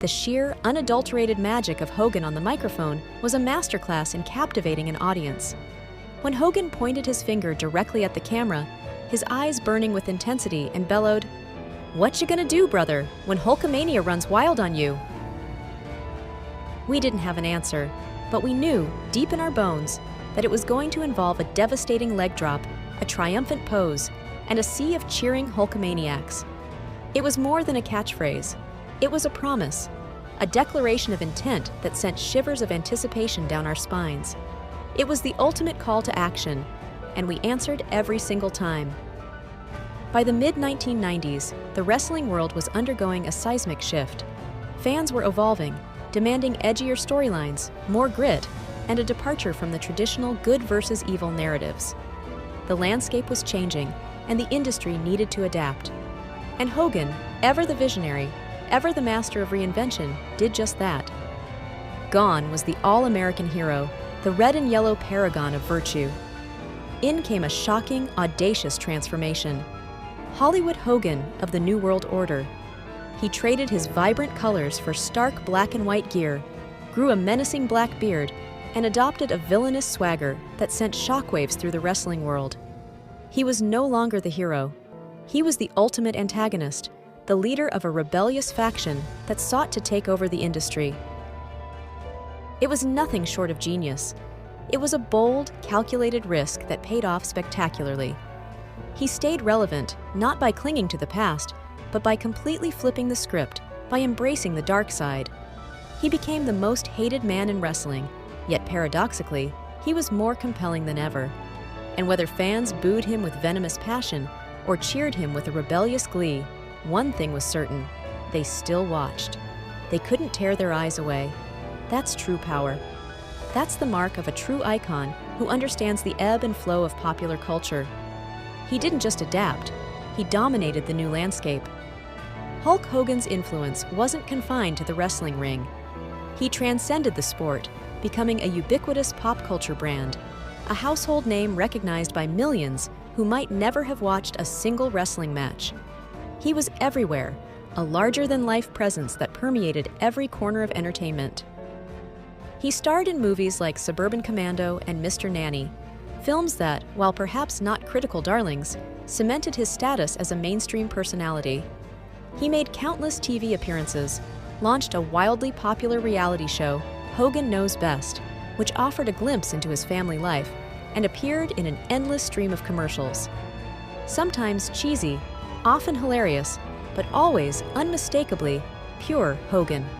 The sheer, unadulterated magic of Hogan on the microphone was a masterclass in captivating an audience. When Hogan pointed his finger directly at the camera, his eyes burning with intensity, and bellowed, "What you gonna do, brother, when Hulkamania runs wild on you?" We didn't have an answer, but we knew, deep in our bones, that it was going to involve a devastating leg drop, a triumphant pose, and a sea of cheering Hulkamaniacs. It was more than a catchphrase. It was a promise, a declaration of intent that sent shivers of anticipation down our spines. It was the ultimate call to action, and we answered every single time. By the mid-1990s, the wrestling world was undergoing a seismic shift. Fans were evolving, demanding edgier storylines, more grit, and a departure from the traditional good versus evil narratives. The landscape was changing, and the industry needed to adapt. And Hogan, ever the visionary, ever the master of reinvention, did just that. Gone was the all-American hero, the red and yellow paragon of virtue. In came a shocking, audacious transformation. Hollywood Hogan of the New World Order. He traded his vibrant colors for stark black and white gear, grew a menacing black beard, and adopted a villainous swagger that sent shockwaves through the wrestling world. He was no longer the hero. He was the ultimate antagonist, the leader of a rebellious faction that sought to take over the industry. It was nothing short of genius. It was a bold, calculated risk that paid off spectacularly. He stayed relevant, not by clinging to the past, but by completely flipping the script, by embracing the dark side. He became the most hated man in wrestling, yet paradoxically, he was more compelling than ever. And whether fans booed him with venomous passion or cheered him with a rebellious glee, one thing was certain: they still watched. They couldn't tear their eyes away. That's true power. That's the mark of a true icon who understands the ebb and flow of popular culture. He didn't just adapt, he dominated the new landscape. Hulk Hogan's influence wasn't confined to the wrestling ring. He transcended the sport, becoming a ubiquitous pop culture brand, a household name recognized by millions who might never have watched a single wrestling match. He was everywhere, a larger-than-life presence that permeated every corner of entertainment. He starred in movies like Suburban Commando and Mr. Nanny, films that, while perhaps not critical darlings, cemented his status as a mainstream personality. He made countless TV appearances, launched a wildly popular reality show, Hogan Knows Best, which offered a glimpse into his family life, and appeared in an endless stream of commercials. Sometimes cheesy, often hilarious, but always unmistakably pure Hogan.